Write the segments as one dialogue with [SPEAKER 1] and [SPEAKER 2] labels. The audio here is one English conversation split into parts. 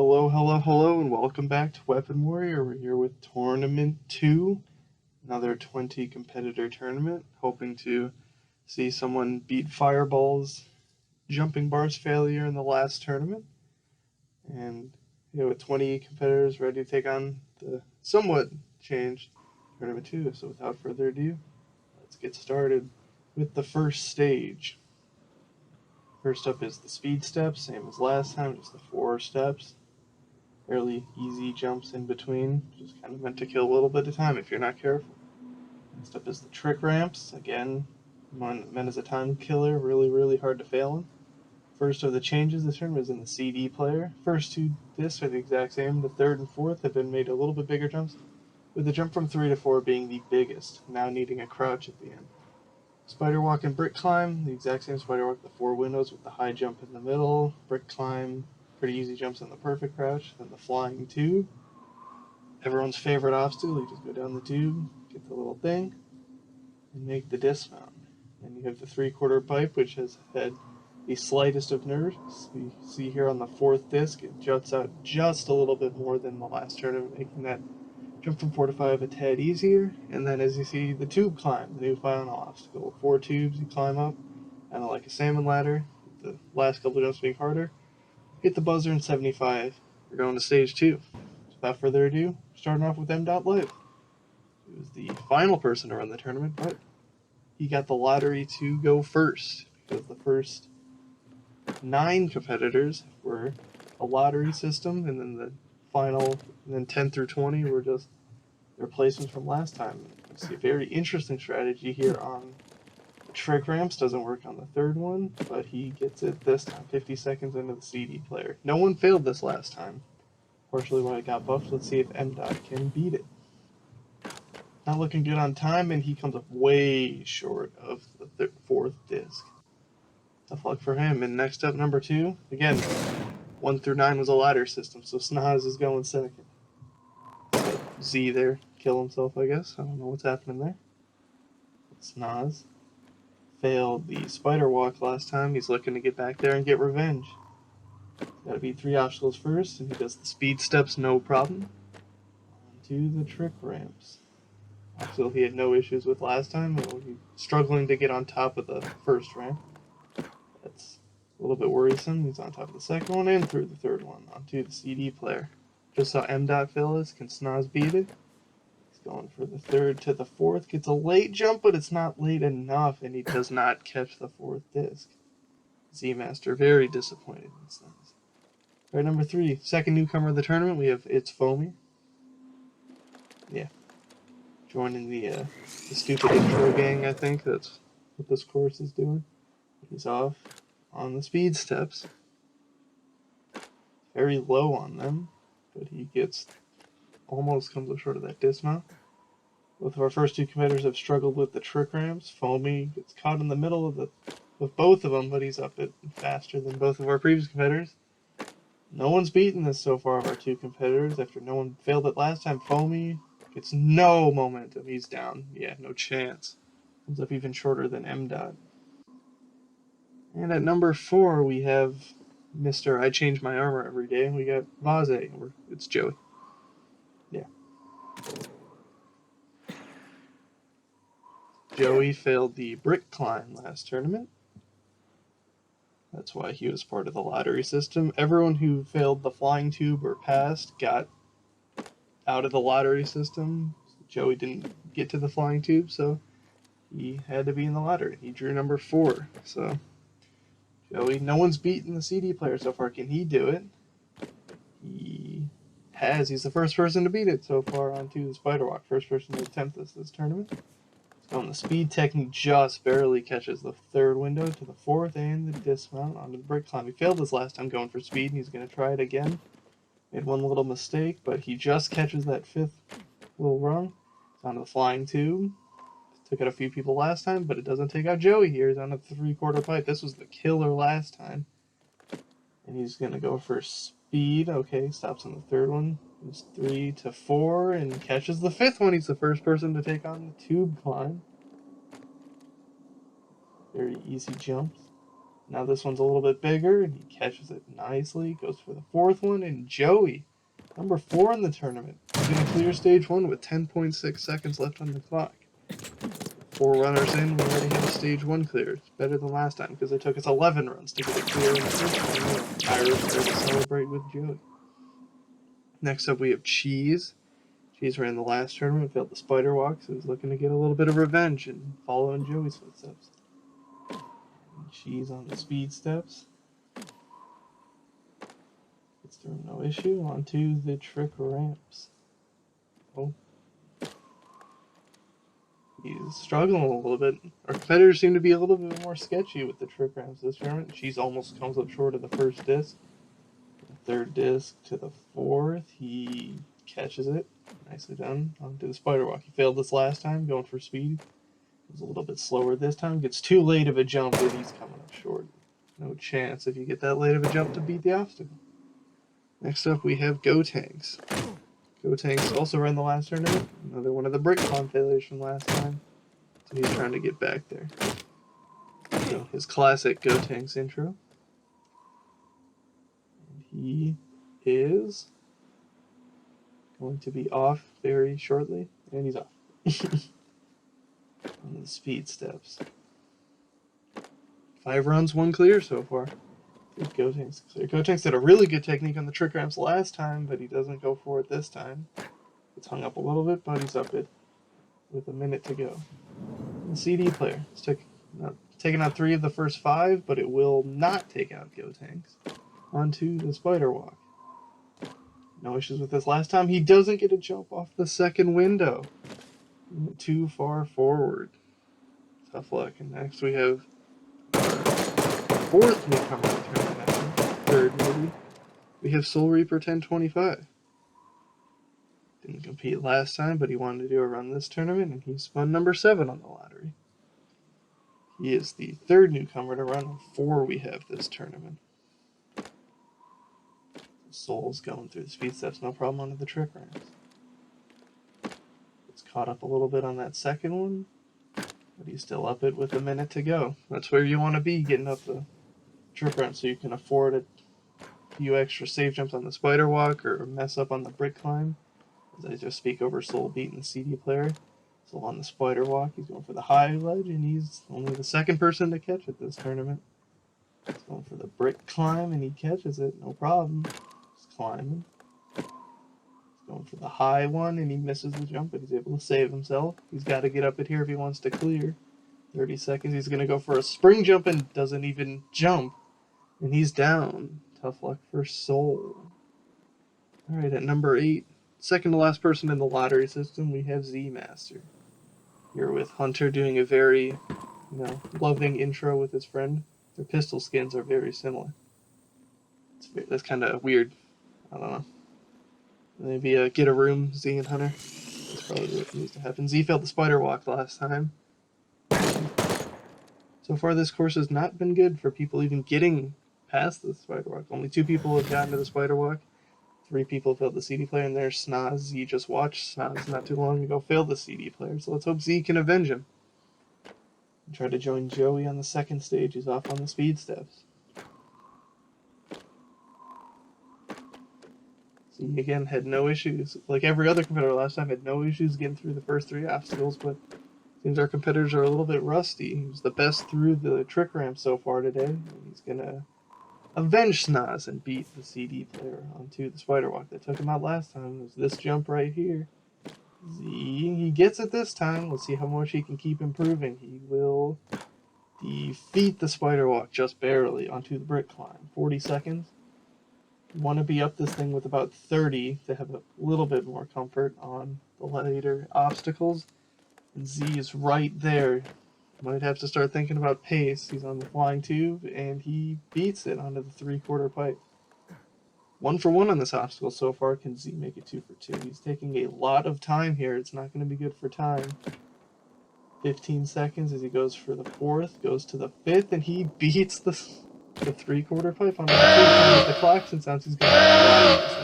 [SPEAKER 1] Hello, hello, hello, and welcome back to Weapon Warrior. We're here with Tournament 2, another 20 competitor tournament, hoping to see someone beat Fireball's jumping bars failure in the last tournament. And with 20 competitors ready to take on the somewhat changed Tournament 2. So without further ado, let's get started with the first stage. First up is the speed steps, same as last time, just the 4 steps. Fairly easy jumps in between, just kind of meant to kill a little bit of time if you're not careful. Next up is the trick ramps, again, meant as a time killer, really hard to fail in. First of the changes this turn was in the CD player. First 2 discs are the exact same, the third and fourth have been made a little bit bigger jumps, with the jump from 3 to 4 being the biggest, now needing a crouch at the end. Spider walk and brick climb, the exact same spider walk, the 4 windows with the high jump in the middle, brick climb, pretty easy jumps on the perfect crouch, then the flying tube. Everyone's favorite obstacle, you just go down the tube, get the little thing, and make the dismount. And you have the 3/4 pipe, which has had the slightest of nerves. You see here on the 4th disc, it juts out just a little bit more than the last tournament, making that jump from 4 to 5 a tad easier. And then as you see, the tube climb, the new final obstacle. 4 tubes you climb up, kind of like a salmon ladder, with the last couple of jumps being harder. Hit the buzzer in 75. We're going to stage 2. So without further ado, starting off with MdotLife. He was the final person to run the tournament, but he got the lottery to go first, because the first 9 competitors were a lottery system, and then the final, and then 10 through 20 were just replacements from last time. You see a very interesting strategy here on the trick ramps. Doesn't work on the 3rd one, but he gets it this time, 50 seconds into the CD player. No one failed this last time. Partially why it got buffed. Let's see if MDOT can beat it. Not looking good on time, and he comes up way short of the 4th disc. Tough luck for him. And next up, number 2. Again, 1 through 9 was a ladder system, so SMOKEY is going second. Z there, kill himself, I guess. I don't know what's happening there. SMOKEY failed the spider walk last time. He's looking to get back there and get revenge. Gotta beat 3 obstacles first, and he does the speed steps no problem. On to the trick ramps. Obstacle he had no issues with last time. He's struggling to get on top of the first ramp. That's a little bit worrisome. He's on top of the second one and through the 3rd one. On to the CD player. Just saw MDOT fail this. Can SMOKEY beat it? Going for the 3rd to the 4th, gets a late jump, but it's not late enough, and he does not catch the 4th disc. Z-Master very disappointed in this. Alright, number 3, second newcomer of the tournament, we have ItzFoamy. Yeah. Joining the stupid intro gang, I think. That's what this course is doing. He's off on the speed steps. Very low on them, but he gets almost comes up short of that dismount. Both of our first 2 competitors have struggled with the trick ramps. Foamy gets caught in the middle of both of them, but he's up it faster than both of our previous competitors. No one's beaten this so far of our 2 competitors. After no one failed it last time, Foamy gets no momentum. He's down. Yeah, no chance. Comes up even shorter than MDOT. And at number 4, we have Mr. I Change My Armor Every Day. We got Vozzae. It's Joey. Yeah. Joey failed the brick climb last tournament. That's why he was part of the lottery system. Everyone who failed the flying tube or passed got out of the lottery system. Joey didn't get to the flying tube, so he had to be in the lottery. He drew number 4. So Joey, no one's beaten the CD player so far. Can he do it? He has. He's the first person to beat it so far onto the spider walk. First person to attempt this tournament. On the speed technique, just barely catches the 3rd window to the 4th and the dismount onto the brick climb. He failed this last time going for speed, and he's going to try it again. Made one little mistake, but he just catches that 5th little rung. It's onto the flying tube. Took out a few people last time, but it doesn't take out Joey here. He's on a 3/4 pipe. This was the killer last time. And he's going to go for speed. Okay, stops on the 3rd one. It's 3 to 4 and catches the 5th one. He's the first person to take on the tube climb. Very easy jumps. Now this one's a little bit bigger, and he catches it nicely. Goes for the fourth one, and Joey, number 4 in the tournament, is going to clear stage 1 with 10.6 seconds left on the clock. 4 runners in, we already have stage 1 cleared. It's better than last time, because it took us 11 runs to get it clear in the first one. Irish there to celebrate with Joey. Next up we have Cheese. Cheese ran the last tournament, failed the spider walk, so he's looking to get a little bit of revenge and follow in Joey's footsteps. Cheese on the speed steps. Gets through no issue. Onto the trick ramps. Oh. He's struggling a little bit. Our competitors seem to be a little bit more sketchy with the trick ramps this tournament. Cheese almost comes up short of the first disc. The third disc to the fourth. He catches it. Nicely done. Onto the spider walk. He failed this last time, going for speed. Was a little bit slower this time. Gets too late of a jump and he's coming up short. No chance if you get that late of a jump to beat the obstacle. Next up we have Gotenks. Gotenks also ran the last tournament. Another one of the brick climb failures from last time. So he's trying to get back there. So his classic Gotenks intro. And he is going to be off very shortly. And he's off. On the speed steps. 5 runs, 1 clear so far. Gotenks clear. Gotenks did a really good technique on the trick ramps last time, but he doesn't go for it this time. It's hung up a little bit, but he's up it with a minute to go. The CD player. It's taken out 3 of the first 5, but it will not take out Gotenks. Onto the spider walk. No issues with this last time. He doesn't get a jump off the second window. Too far forward. Tough luck. And next we have our 4th newcomer to the tournament. 3rd maybe. We have Soul Reaper 1025. Didn't compete last time, but he wanted to do a run this tournament, and he spun number 7 on the lottery. He is the 3rd newcomer to run of 4 we have this tournament. Soul's going through the speed steps, no problem onto the trick ramps. Caught up a little bit on that second one, but he's still up it with a minute to go. That's where you want to be, getting up the trick ramp so you can afford a few extra safe jumps on the spider walk or mess up on the brick climb. As I just speak over Soul beating the CD player. Soul on the spider walk, he's going for the high ledge, and he's only the 2nd person to catch it this tournament. He's going for the brick climb, and he catches it, no problem. Just climbing. Going for the high one, and he misses the jump, but he's able to save himself. He's got to get up it here if he wants to clear. 30 seconds. He's going to go for a spring jump and doesn't even jump. And he's down. Tough luck for Soul. Alright, at number 8, 2nd to last person in the lottery system, we have Z-Master. Here with Hunter doing a very, loving intro with his friend. Their pistol skins are very similar. That's kind of weird. I don't know. Maybe get a room, Z and Hunter. That's probably what needs to happen. Z failed the spider walk last time. So far this course has not been good for people even getting past the spider walk. Only 2 people have gotten to the spider walk. 3 people failed the CD player, and there's SMOKEY. Z just watched. SMOKEY not too long ago failed the CD player, so let's hope Z can avenge him. And try to join Joey on the 2nd stage. He's off on the speed steps. He again had no issues, like every other competitor last time, had no issues getting through the first 3 obstacles, but it seems our competitors are a little bit rusty. He was the best through the trick ramp so far today, and he's going to avenge SMOKEY and beat the CD player onto the spider walk that took him out last time. There's this jump right here. Z, he gets it this time. Let's see how much he can keep improving. He will defeat the spider walk just barely onto the brick climb. 40 seconds. Want to be up this thing with about 30 to have a little bit more comfort on the later obstacles. And Z is right there. Might have to start thinking about pace. He's on the flying tube, and he beats it onto the 3/4 pipe. 1 for 1 on this obstacle so far. Can Z make it 2 for 2? He's taking a lot of time here. It's not going to be good for time. 15 seconds as he goes for the 4th, goes to the 5th, and he beats the 3/4 pipe on the 2nd. The klaxon sounds. He's going to fly this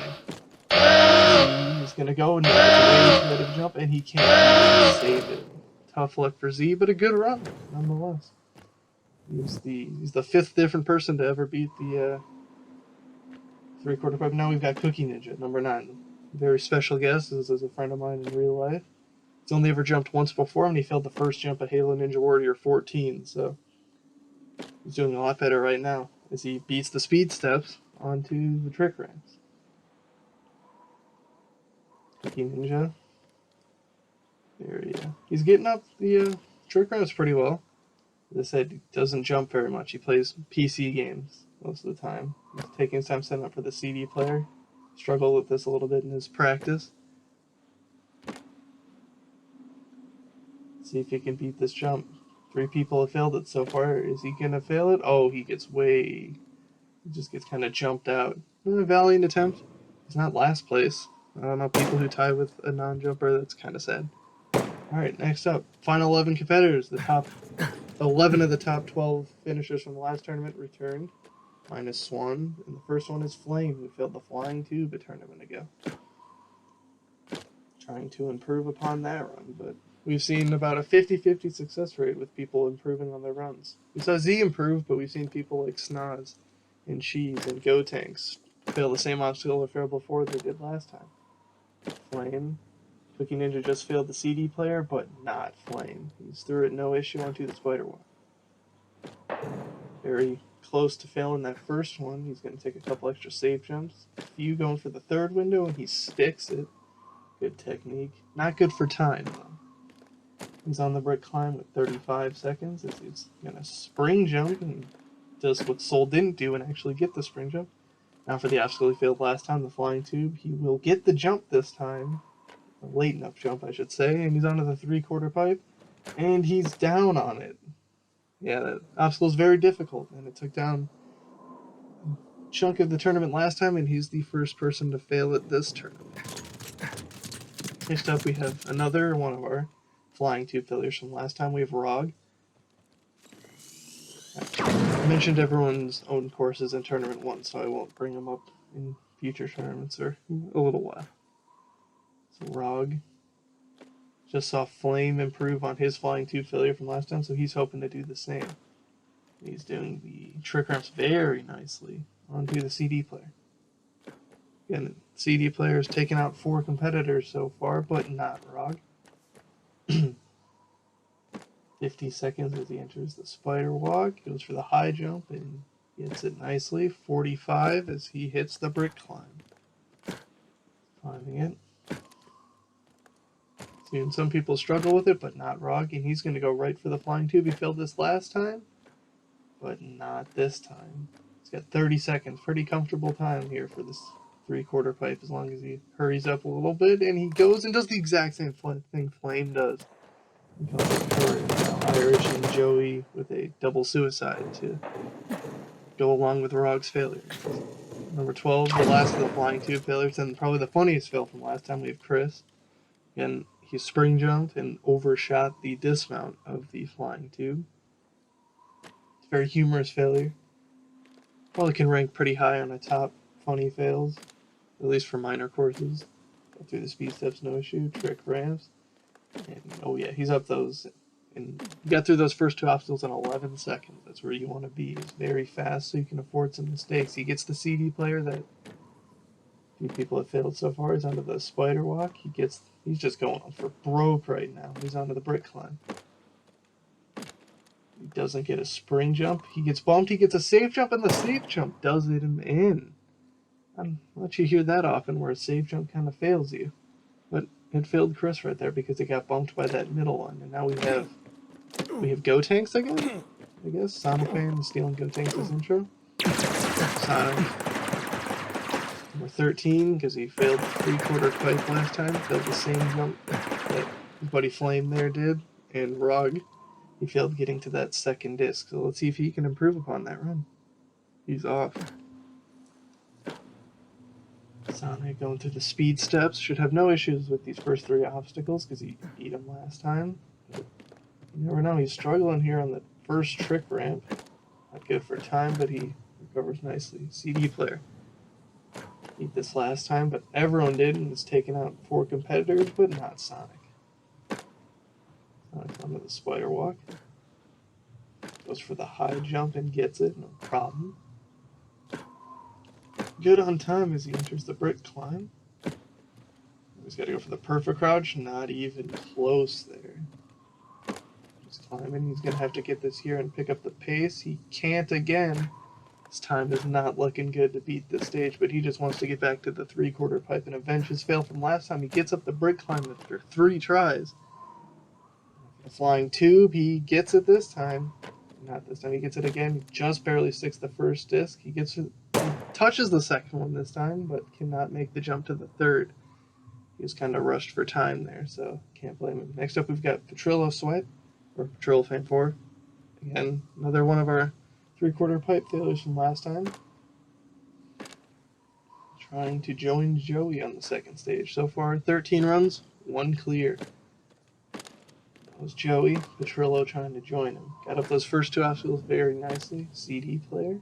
[SPEAKER 1] thing. He's going to go and let him jump, and he can't save it. Tough luck for Z, but a good run nonetheless. He's the fifth different person to ever beat the three-quarter pipe. Now we've got CookyNinja, number 9. Very special guest. This is a friend of mine in real life. He's only ever jumped once before, and he failed the first jump at Halo Ninja Warrior 14, so he's doing a lot better right now as he beats the speed steps onto the trick ramps. CookyNinja. He's getting up the trick ramps pretty well. As I said, he doesn't jump very much. He plays PC games most of the time. He's taking his time setting up for the CD player. Struggled with this a little bit in his practice. See if he can beat this jump. 3 people have failed it so far. Is he gonna fail it? Oh, he just gets kind of jumped out. A valiant attempt. He's not last place. I don't know, people who tie with a non-jumper, that's kind of sad. Alright, next up. Final 11 competitors. The top 11 of the top 12 finishers from the last tournament returned. Minus Swan. And the first one is Flame, who failed the flying tube a tournament ago. Trying to improve upon that run, but we've seen about a 50-50 success rate with people improving on their runs. We saw Z improve, but we've seen people like Snoz and Cheese and Go Tanks fail the same obstacle or fail before they did last time. Flame. CookyNinja just failed the CD player, but not Flame. He's through it no issue onto the spider wall. Very close to failing that first one. He's going to take a couple extra safe jumps. A few going for the third window, and he sticks it. Good technique. Not good for time, though. He's on the brick climb with 35 seconds. He's going to spring jump and does what Soul didn't do and actually get the spring jump. Now for the obstacle he failed last time, the flying tube. He will get the jump this time. A late enough jump, I should say. And he's onto the three-quarter pipe. And he's down on it. Yeah, that obstacle is very difficult. And it took down a chunk of the tournament last time, and he's the first person to fail it this tournament. Next up, we have another one of our flying tube failures from last time. We have Rog. I mentioned everyone's own courses in Tournament 1, so I won't bring them up in future tournaments or a little while. So Rog just saw Flame improve on his flying tube failure from last time, so he's hoping to do the same. He's doing the trick ramps very nicely onto the CD player. Again, the CD player has taken out 4 competitors so far, but not Rog. 50 seconds as he enters the spider walk. Goes for the high jump and gets it nicely. 45 as he hits the brick climb. Climbing it. Seeing some people struggle with it, but not Rog. And he's going to go right for the flying tube. He failed this last time, but not this time. He's got 30 seconds. Pretty comfortable time here for this three-quarter pipe as long as he hurries up a little bit. And he goes and does the exact same thing Flame does. He comes up for Irish and Joey with a double suicide to go along with Rog's failure. Number 12, the last of the flying tube failures, and probably the funniest fail from last time, we have Chris. Again, he spring jumped and overshot the dismount of the flying tube. It's a very humorous failure. Probably can rank pretty high on the top funny fails, at least for minor courses. Go through the speed steps, no issue. Trick ramps. And, oh yeah, he's up those, and you got through those first 2 obstacles in 11 seconds. That's where you want to be. It's very fast, so you can afford some mistakes. He gets the CD player that few people have failed so far. He's onto the spider walk. He's just going on for broke right now. He's onto the brick climb. He doesn't get a spring jump. He gets bumped. He gets a safe jump, and the safe jump does it him in. I don't let you hear that often, where a safe jump kind of fails you, but it failed Chris right there because it got bumped by that middle one. And now we have Go Tanks again, I guess. Sonic fan stealing Go Tanks' intro. Sonic. Number 13, because he failed the three-quarter pipe last time. Failed the same jump that his buddy Flame there did. And Rog, he failed getting to that second disc. So let's see if he can improve upon that run. He's off. Sonic going through the speed steps. Should have no issues with these first 3 obstacles because he beat them last time. But you never know. He's struggling here on the first trick ramp. Not good for time, but he recovers nicely. CD player. Beat this last time, but everyone did and has taken out 4 competitors, but not Sonic. Sonic onto the spider walk. Goes for the high jump and gets it, no problem. Good on time as he enters the brick climb. He's got to go for the perfect crouch, not even close there. Just climbing, he's going to have to get this here and pick up the pace. He can't again. His time is not looking good to beat this stage, but he just wants to get back to the 3/4 pipe and avenge his fail from last time. He gets up the brick climb after 3 tries. The flying tube, he gets it this time. Not this time, he gets it again. He just barely sticks the first disc. He touches the second one this time, but cannot make the jump to the third. He was kind of rushed for time there, so can't blame him. Next up, we've got Petrillo Sweat, or Petrillo Fan 4. Again, another one of our 3/4 pipe failures from last time. Trying to join Joey on the second stage. So far, 13 runs, 1 clear. That was Joey. Petrillo trying to join him. Got up those first 2 obstacles very nicely. CD player.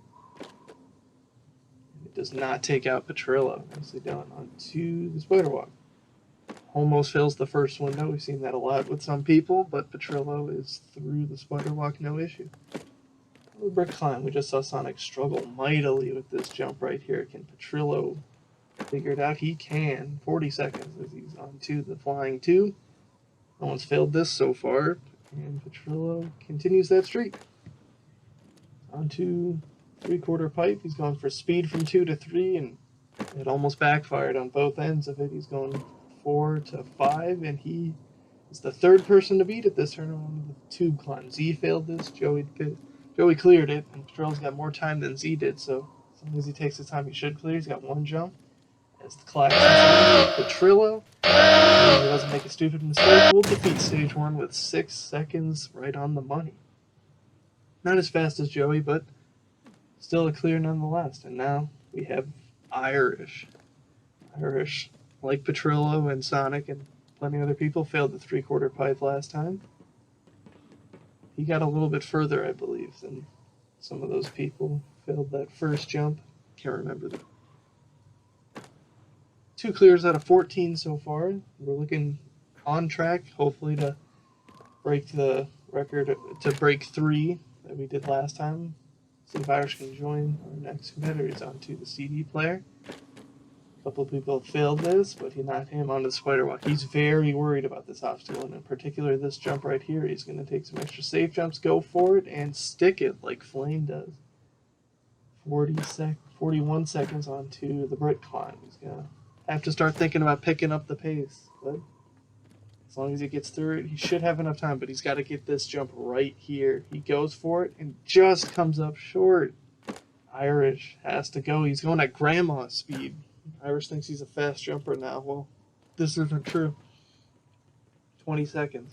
[SPEAKER 1] It does not take out Petrillo. Nicely done. Onto the spider walk. Almost fails the first window. We've seen that a lot with some people, but Petrillo is through the spider walk, no issue. The brick climb. We just saw Sonic struggle mightily with this jump right here. Can Petrillo figure it out? He can. 40 seconds as he's onto the flying 2. No one's failed this so far, and Petrillo continues that streak. Onto 3/4 pipe. He's going for speed from 2 to 3, and it almost backfired on both ends of it. He's going 4 to 5, and he is the 3rd person to beat at this tournament on the tube climb. Z failed this, Joey cleared it, and Petrillo's got more time than Z did, so as long as he takes his time, he should clear. He's got 1 jump. As the klaxon sounds with Petrillo, and he doesn't make a stupid mistake, will defeat stage 1 with 6 seconds right on the money. Not as fast as Joey, but still a clear nonetheless. And now we have Irish. Irish, like Petrillo and Sonic and plenty of other people, failed the 3/4 pipe last time. He got a little bit further, I believe, than some of those people. Failed that first jump. Can't remember that. 2 clears out of 14 so far. We're looking on track, hopefully, to break the record, to break 3 that we did last time. See if Irish can join our next competitor. He's onto the CD player. A couple of people have failed this, but he knocked him onto the spider walk. He's very worried about this obstacle, and in particular this jump right here. He's going to take some extra safe jumps, go for it, and stick it like Flame does. 41 seconds onto the brick climb. He's going to have to start thinking about picking up the pace, but as long as he gets through it, he should have enough time, but he's got to get this jump right here. He goes for it and just comes up short. Irish has to go. He's going at grandma speed. Irish thinks he's a fast jumper now. Well, this isn't true. 20 seconds.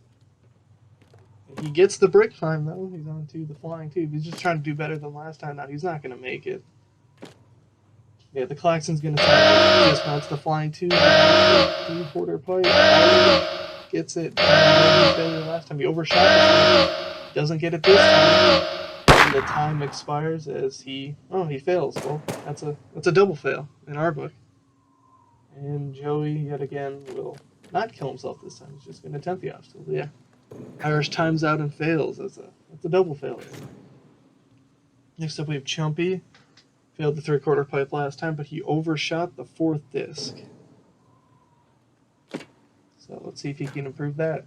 [SPEAKER 1] And he gets the brick climb, though. He's onto the flying tube. He's just trying to do better than last time. Now, he's not going to make it. Yeah, the klaxon's going to dismounts the flying tube. 3/4 pipe. Irish gets it. Failure last time. He overshot this time. Doesn't get it this time. And the time expires as he fails. Well, that's a double fail in our book. And Joey, yet again, will not kill himself this time. He's just going to attempt the obstacle. Yeah. Irish times out and fails. That's a double failure. Next up, we have Chumpy. Failed the 3/4 pipe last time, but he overshot the 4th disc. So let's see if he can improve that.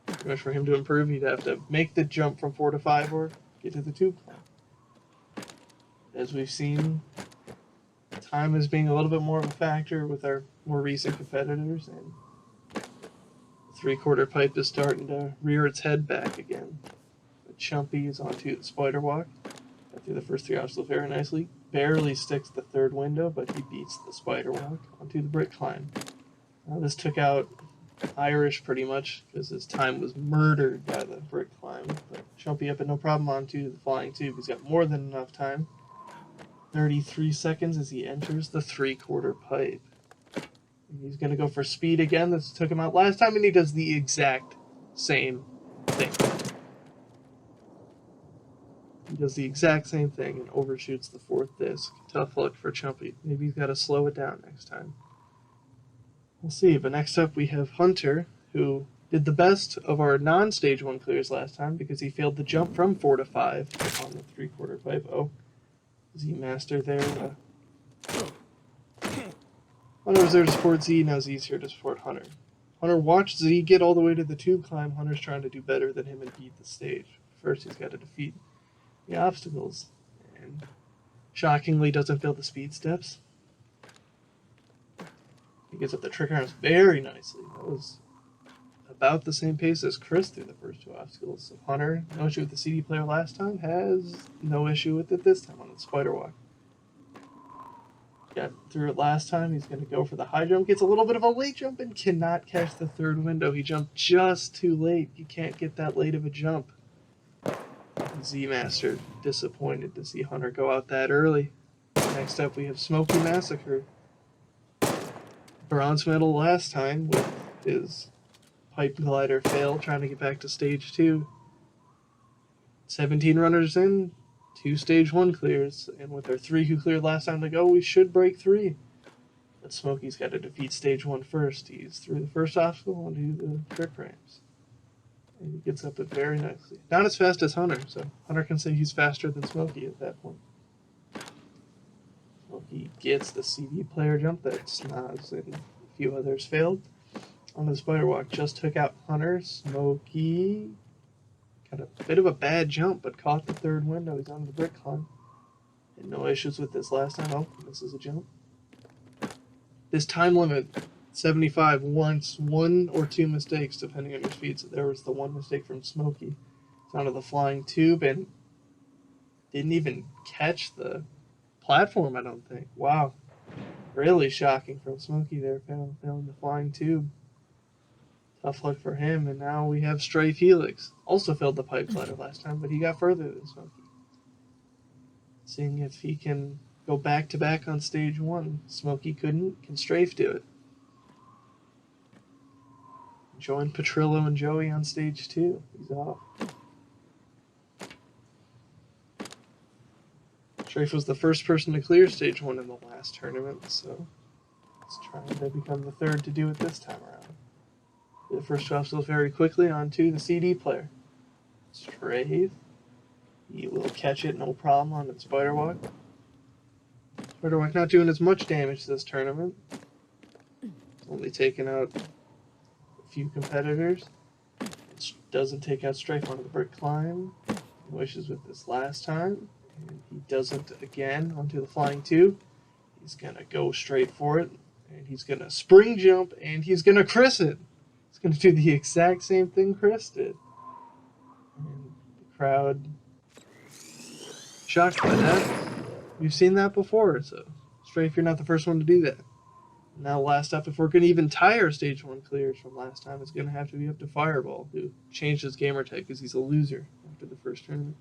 [SPEAKER 1] Pretty much for him to improve, he'd have to make the jump from 4 to 5 or get to the tube climb. As we've seen, time is being a little bit more of a factor with our more recent competitors, and the 3/4 pipe is starting to rear its head back again. But Chumpy is onto the spider walk. Got through the first 3 obstacles very nicely. Barely sticks the 3rd window, but he beats the spider walk onto the brick climb. Now this took out Irish pretty much because his time was murdered by the brick climb. But Chumpy up and no problem onto the flying tube. He's got more than enough time. 33 seconds as he enters the 3/4 pipe. And he's going to go for speed again. This took him out last time, and he does the exact same thing. He does the exact same thing and overshoots the 4th disc. Tough luck for Chumpy. Maybe he's got to slow it down next time. We'll see. But next up we have Hunter, who did the best of our non-stage 1 clears last time because he failed the jump from 4 to 5 on the 3/4 pipe. Oh, Z master there. Hunter was there to support Z, now Z's here to support Hunter. Hunter watched Z get all the way to the tube climb. Hunter's trying to do better than him and beat the stage. First, he's got to defeat the obstacles, and shockingly doesn't fail the speed steps. He gets up the trick arms very nicely. That was about the same pace as Chris through the first 2 obstacles. So Hunter, no issue with the CD player last time, has no issue with it this time on the spider walk. Got through it last time. He's going to go for the high jump. Gets a little bit of a late jump and cannot catch the 3rd window. He jumped just too late. You can't get that late of a jump. Z Master disappointed to see Hunter go out that early. Next up we have SMOKEY MASSACRE. Bronze medal last time with his pipe glider fail, trying to get back to stage 2. 17 runners in, 2 stage 1 clears, and with our 3 who cleared last time to go, we should break 3. But SMOKEY's got to defeat stage 1 first. He's through the first obstacle and do the trick ramps. And he gets up it very nicely. Not as fast as Hunter, so Hunter can say he's faster than SMOKEY at that point. SMOKEY gets the CD player jump that zzOzz and a few others failed. On the spider walk, just took out Hunter. SMOKEY got a bit of a bad jump, but caught the 3rd window. He's on the brick climb. And no issues with this last time. Oh, this is a jump. This time limit, 75, once 1 or 2 mistakes, depending on your speed. So there was the 1 mistake from SMOKEY. It's onto the flying tube and didn't even catch the platform, I don't think. Wow. Really shocking from SMOKEY there, failing the flying tube. Tough luck for him, and now we have Strafe Helix. Also failed the pipe glider last time, but he got further than SMOKEY. Seeing if he can go back-to-back on stage 1. SMOKEY couldn't. Can Strafe do it? Join Petrillo and Joey on stage 2. He's off. Strafe was the first person to clear stage 1 in the last tournament, so he's trying to become the 3rd to do it this time around. The first 2 obstacles very quickly onto the CD player. Strafe. He will catch it, no problem, on the spider walk. Spider walk not doing as much damage this tournament. Only taking out a few competitors. It doesn't take out Strafe onto the brick climb. No issues with this last time. And he doesn't again onto the flying tube. He's going to go straight for it. And he's going to spring jump. And he's going to Chris it. He's going to do the exact same thing Chris did. And the crowd shocked by that. We've seen that before. So Strafe, you're not the first one to do that. Now last up, if we're going to even tie our stage 1 clears from last time, it's going to have to be up to Fireball, who changed his gamer tag because he's a loser after the first tournament.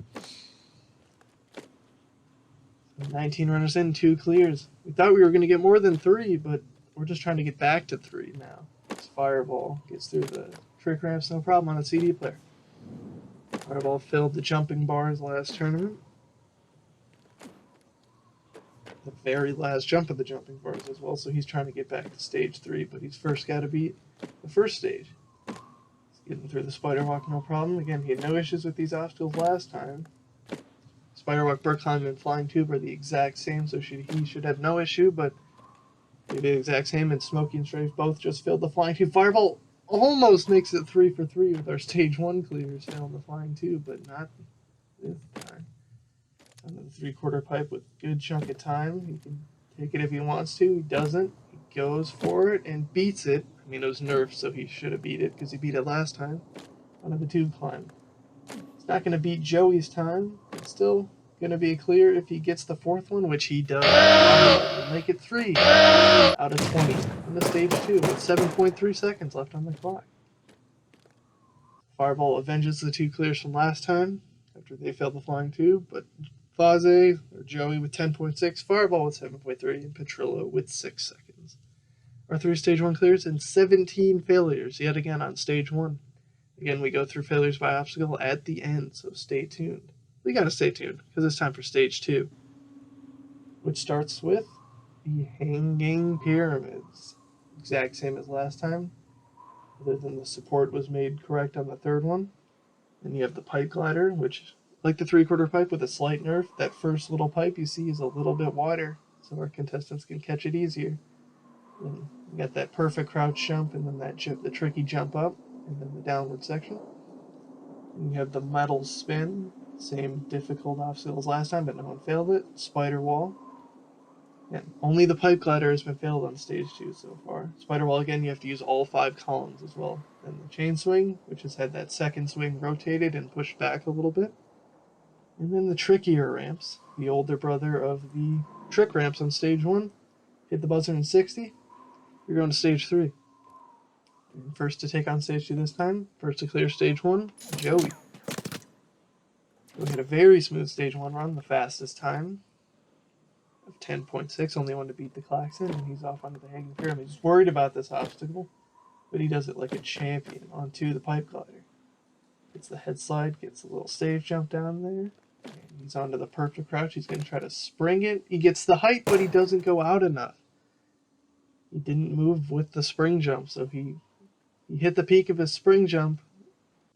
[SPEAKER 1] 19 runners in, 2 clears. We thought we were going to get more than 3, but we're just trying to get back to 3 now. This Fireball gets through the trick ramps, no problem on a CD player. Fireball filled the jumping bars last tournament. The very last jump of the jumping bars as well, so he's trying to get back to stage 3, but he's first got to beat the first stage. He's getting through the spider walk, no problem. Again, he had no issues with these obstacles last time. Spider walk, brick climb, and flying tube are the exact same, so he should have no issue, but they're the exact same, and SMOKEY and Strafe both just failed the flying tube. Fireball almost makes it 3 for 3 with our stage 1 clears, failing the flying tube, but not this time. On the 3/4 pipe with a good chunk of time. He can take it if he wants to. He doesn't. He goes for it and beats it. I mean, it was nerfed, so he should have beat it because he beat it last time. Onto the tube climb. He's not going to beat Joey's time. It's still going to be a clear if he gets the 4th one, which he does. He'll make it 3 out of 20 on the stage 2 with 7.3 seconds left on the clock. Fireball avenges the 2 clears from last time after they failed the flying tube, but Vozzae, or Joey, with 10.6, Fireball with 7.3, and Petrillo with 6 seconds. Our 3 stage 1 clears and 17 failures, yet again on stage 1. Again, we go through failures by obstacle at the end, so stay tuned. We gotta stay tuned, because it's time for stage 2, which starts with the Hanging Pyramids. Exact same as last time. other than the support was made correct on the third one. Then you have the pipe glider, which, like the 3/4 pipe with a slight nerf, that first little pipe you see is a little bit wider, so our contestants can catch it easier. Then you got that perfect crouch jump, and then the tricky jump up, and then the downward section. And you have the metal spin, same difficult obstacle as last time, but no one failed it. Spider wall. And only the pipe glider has been failed on stage 2 so far. Spider wall, again, you have to use all 5 columns as well. Then the chain swing, which has had that second swing rotated and pushed back a little bit. And then the trickier ramps, the older brother of the trick ramps on stage 1. Hit the buzzer in 60. You're going to stage 3. And first to take on stage 2 this time, first to clear stage 1, Joey. We had a very smooth stage 1 run, the fastest time of 10.6, only one to beat the Klaxon, and he's off onto the hanging pyramid. He's worried about this obstacle, but he does it like a champion onto the pipe glider. Gets the head slide, gets a little stage jump down there, and he's onto the perfect crouch. He's going to try to spring it. He gets the height, but he doesn't go out enough. He didn't move with the spring jump, so he hit the peak of his spring jump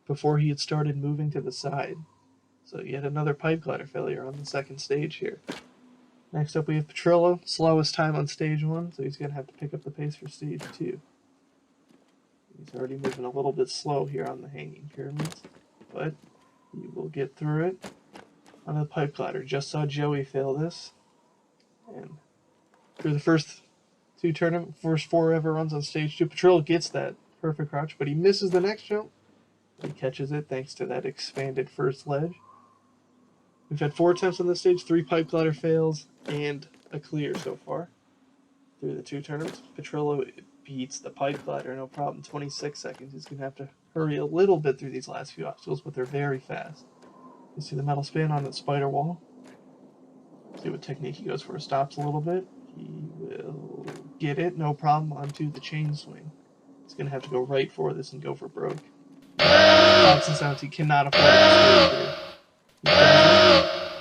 [SPEAKER 1] before he had started moving to the side. So yet another pipe glider failure on the second stage here. Next up we have Petrillo, slowest time on stage 1, so he's going to have to pick up the pace for stage 2. He's already moving a little bit slow here on the hanging pyramids, but he will get through it. On the pipe glider, just saw Joey fail this. And through the first 4 ever runs on stage 2, Petrillo gets that perfect crouch, but he misses the next jump. He catches it thanks to that expanded first ledge. We've had 4 attempts on this stage, 3 pipe glider fails, and a clear so far through the 2 tournaments. Petrillo beats the pipe glider, no problem. 26 seconds. He's going to have to hurry a little bit through these last few obstacles, but they're very fast. You see the metal spin on the spider wall. See what technique he goes for. Stops a little bit. He will get it, no problem, onto the chain swing. He's going to have to go right for this and go for broke. Klaxon sounds he cannot afford to stay here.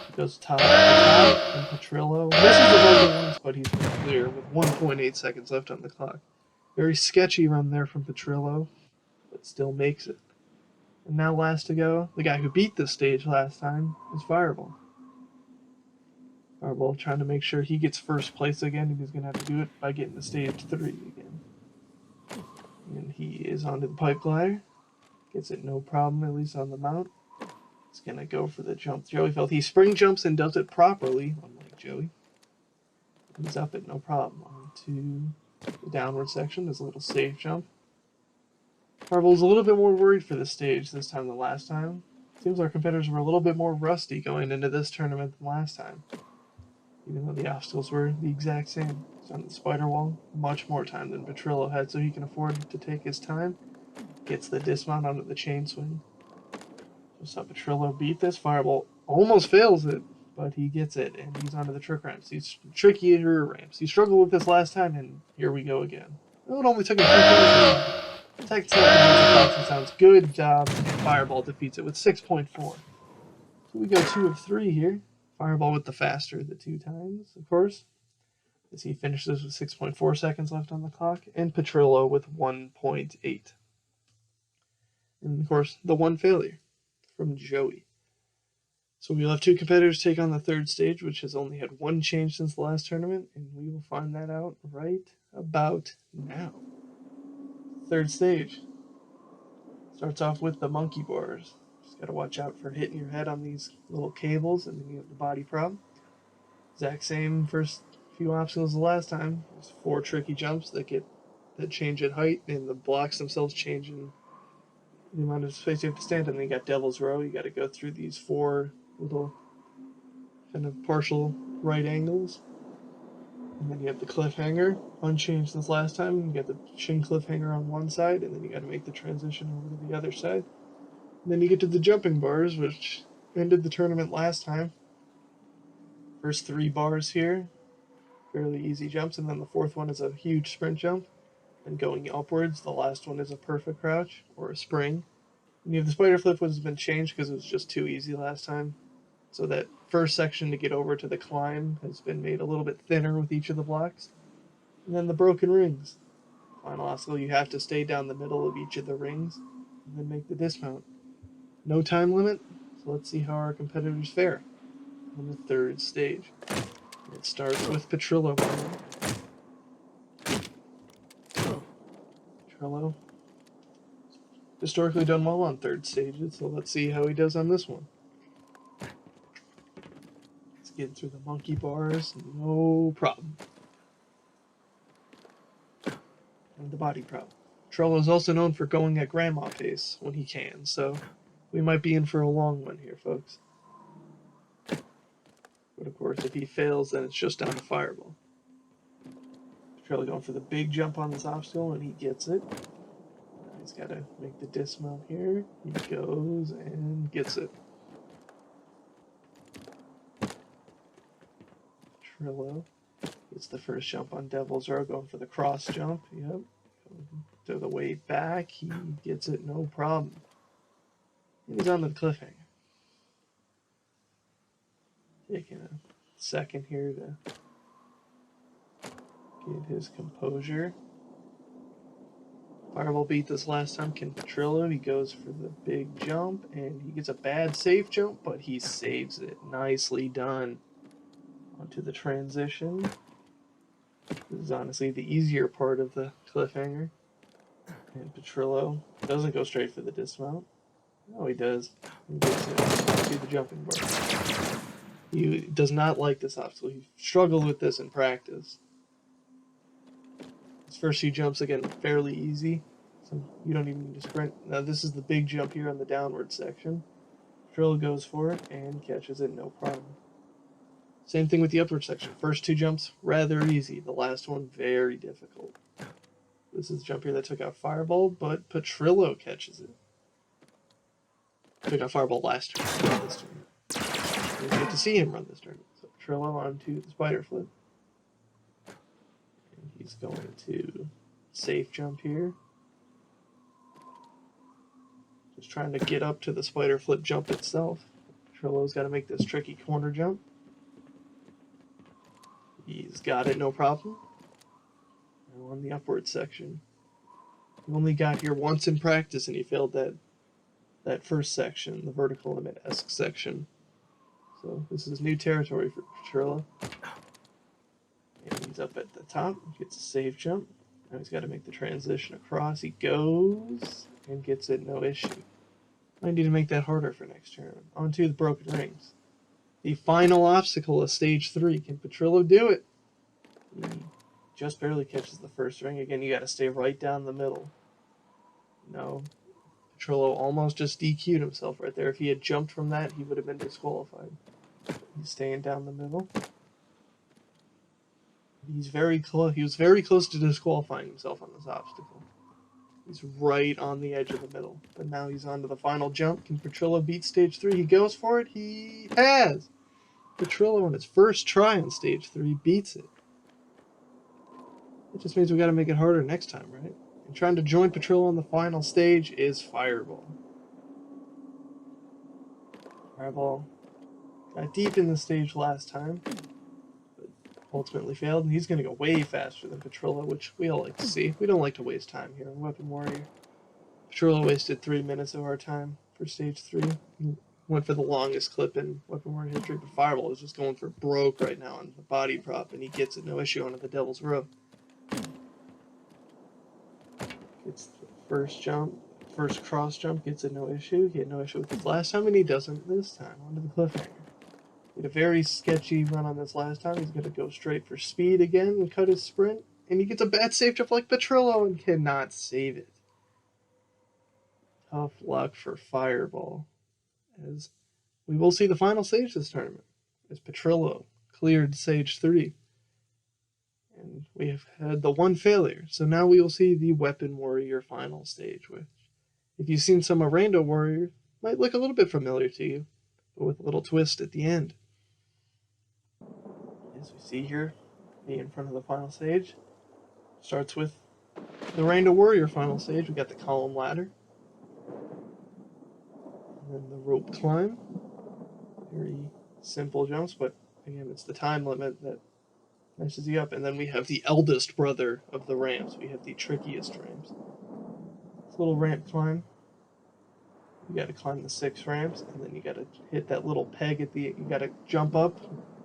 [SPEAKER 1] He goes top to top, and Petrillo misses the buzzer once, but he's clear with 1.8 seconds left on the clock. Very sketchy run there from Petrillo, but still makes it. And now last to go, the guy who beat this stage last time is Fireball. Fireball trying to make sure he gets first place again, and he's going to have to do it by getting to stage 3 again. And he is onto the pipe glider. Gets it no problem, at least on the mount. He's going to go for the jump Joey felt. He spring jumps and does it properly, unlike Joey. He's up it no problem. Onto the downward section. There's a little safe jump. Fireball's a little bit more worried for this stage this time than last time. Seems our competitors were a little bit more rusty going into this tournament than last time. Even though the obstacles were the exact same. He's on the spider wall. Much more time than Petrillo had, so he can afford to take his time. Gets the dismount onto the chain swing. Just saw Petrillo beat this. Fireball almost fails it, but he gets it, and he's onto the trick ramps. These trickier ramps. He struggled with this last time, and here we go again. Oh, it only took him 2 minutes. Technical Klaxon sounds good job, and Fireball defeats it with 6.4. So we go 2 of 3 here. Fireball with the faster the 2 times, of course, as he finishes with 6.4 seconds left on the clock, and Petrillo with 1.8. And of course, the 1 failure from Joey. So we'll have 2 competitors take on the 3rd stage, which has only had 1 change since the last tournament, and we will find that out right about now. 3rd stage starts off with the monkey bars. Just gotta watch out for hitting your head on these little cables, and then you have the body prop. Exact same first few obstacles as the last time. There's 4 tricky jumps that change at height, and the blocks themselves change in the amount of space you have to stand in. And then you got Devil's Row. You got to go through these 4 little kind of partial right angles. And then you have the cliffhanger, unchanged since last time. You got the shin cliffhanger on one side, and then you got to make the transition over to the other side. And then you get to the jumping bars, which ended the tournament last time. First 3 bars here, fairly easy jumps, and then the 4th one is a huge sprint jump. And going upwards, the last one is a perfect crouch, or a spring. And you have the spider flip, which has been changed because it was just too easy last time. So that first section to get over to the climb has been made a little bit thinner with each of the blocks. And then the broken rings. Final obstacle, you have to stay down the middle of each of the rings and then make the dismount. No time limit, so let's see how our competitors fare on the third stage. It starts with Petrillo. Petrillo historically done well on third stages, so let's see how he does on this one. Let's get through the monkey bars, no problem. And the body prop. Petrillo is also known for going at grandma pace when he can, so we might be in for a long one here, folks. But of course, if he fails, then it's just down to fireball. Petrillo going for the big jump on this obstacle, and he gets it. He's got to make the dismount here. He goes and gets it. Petrillo gets the first jump on Devil's Row, going for the cross jump. Yep. To the way back, he gets it, no problem. He's on the cliffhanger. Taking a second here to get his composure. Fireball beat this last time. Can Petrillo? He goes for the big jump, and he gets a bad safe jump, but he saves it. Nicely done. Onto the transition. This is honestly the easier part of the cliffhanger. And Petrillo doesn't go straight for the dismount. No, he does. He gets it to the jumping bar. He does not like this obstacle. He struggled with this in practice. His first few jumps, again, fairly easy. So you don't even need to sprint. Now this is the big jump here on the downward section. Petrillo goes for it and catches it, no problem. Same thing with the upward section. First two jumps, rather easy. The last one, very difficult. This is the jump here that took out Fireball, but Petrillo catches it. Took out Fireball last turn, not this turn. We get to see him run this turn. So Petrillo onto the spider flip. And he's going to safe jump here. Just trying to get up to the spider flip jump itself. Petrillo's got to make this tricky corner jump. He's got it, no problem. Now on the upward section. He only got here once in practice and he failed that first section, the vertical limit-esque section. So this is new territory for Petrillo. And he's up at the top, gets a safe jump. Now he's got to make the transition across. He goes and gets it, no issue. I need to make that harder for next turn. Onto the broken rings. The final obstacle of stage 3. Can Petrillo do it? He just barely catches the first ring. Again, you got to stay right down the middle. No. Petrillo almost just DQ'd himself right there. If he had jumped from that, he would have been disqualified. He's staying down the middle. He's very close. He was very close to disqualifying himself on this obstacle. He's right on the edge of the middle. But now he's on to the final jump. Can Petrillo beat stage 3? He goes for it. He has! Petrillo, on his first try on stage 3, beats it. It just means we got to make it harder next time, right? And trying to join Petrillo on the final stage is Fireball. Fireball got deep in the stage last time, but ultimately failed, and he's going to go way faster than Petrillo, which we all like to see. We don't like to waste time here in Weapon Warrior. Petrillo wasted 3 minutes of our time for stage 3. He went for the longest clip in Weapon Warrior history, but Fireball is just going for broke right now on the body prop, and he gets it, no issue, onto the Devil's Row. Gets the first jump, first cross jump, gets it, no issue. He had no issue with it last time, and he doesn't this time. Onto the cliffhanger. He had a very sketchy run on this last time. He's going to go straight for speed again and cut his sprint, and he gets a bad safe jump like Petrillo and cannot save it. Tough luck for Fireball, as we will see the final stage this tournament, as Petrillo cleared stage 3. And we have had the one failure. So now we will see the Weapon Warrior final stage, which, if you've seen some of Rando Warrior, might look a little bit familiar to you, but with a little twist at the end. As we see here, me in front of the final stage, starts with the Rando Warrior final stage. We got the column ladder, and then the rope climb. Very simple jumps, but again, it's the time limit that messes you up. And then we have the eldest brother of the ramps. We have the trickiest ramps. This little ramp climb. You got to climb the 6 ramps, and then you got to hit that little peg at the. You got to jump up,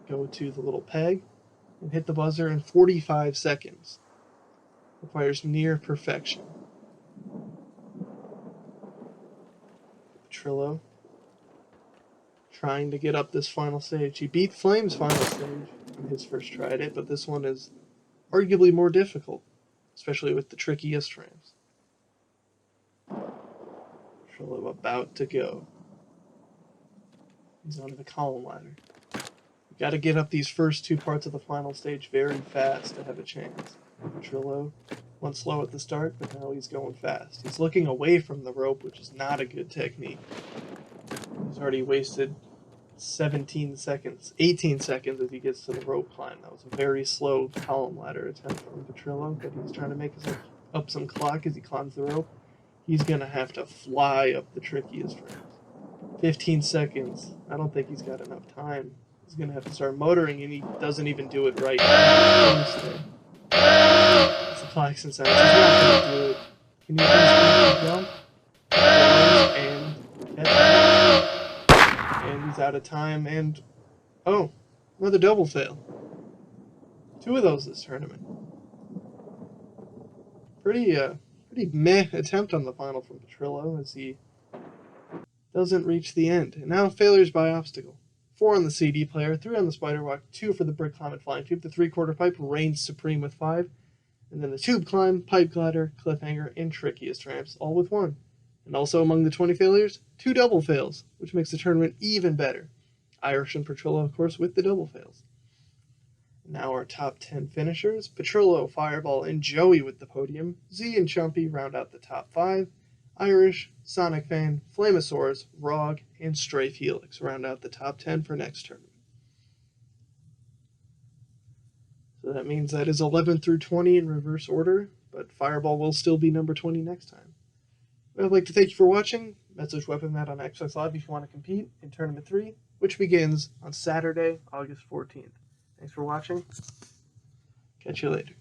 [SPEAKER 1] go to the little peg, and hit the buzzer in 45 seconds. Requires near perfection. Petrillo trying to get up this final stage. He beat Flame's final stage in his first try at it, but this one is arguably more difficult, especially with the trickiest ramps. Petrillo about to go. He's on the column ladder. You got to get up these first 2 parts of the final stage very fast to have a chance. Petrillo went slow at the start, but now he's going fast. He's looking away from the rope, which is not a good technique. He's already wasted 17 seconds, 18 seconds as he gets to the rope climb. That was a very slow column ladder attempt from Petrillo, but he's trying to make up some clock as he climbs the rope. He's going to have to fly up the trickiest ramps. 15 seconds. I don't think he's got enough time. He's going to have to start motoring, and he doesn't even do it right. It's a klaxon sound. He's not going to do it. Can you please jump? And he's out of time, and oh, another double fail. 2 of those this tournament. Pretty meh attempt on the final from Petrillo as he doesn't reach the end. And now failures by obstacle. 4 on the CD player, 3 on the spider walk, 2 for the brick climb and flying tube. The 3/4 pipe reigns supreme with 5. And then the tube climb, pipe glider, cliffhanger, and trickiest ramps, all with 1. And also among the 20 failures, 2 double fails, which makes the tournament even better. Irish and Petrillo, of course, with the double fails. Now our top 10 finishers. Petrillo, Fireball, and Joey with the podium. Z and Chumpy round out the top 5. Irish, Sonic Fan, Flameosaurus, Rog, and Strafe Helix round out the top 10 for next tournament. So that means that is 11 through 20 in reverse order, but Fireball will still be number 20 next time. I'd like to thank you for watching. Message Weapon Mat on Xbox Live if you want to compete in Tournament 3, which begins on Saturday, August 14th. Thanks for watching. Catch you later.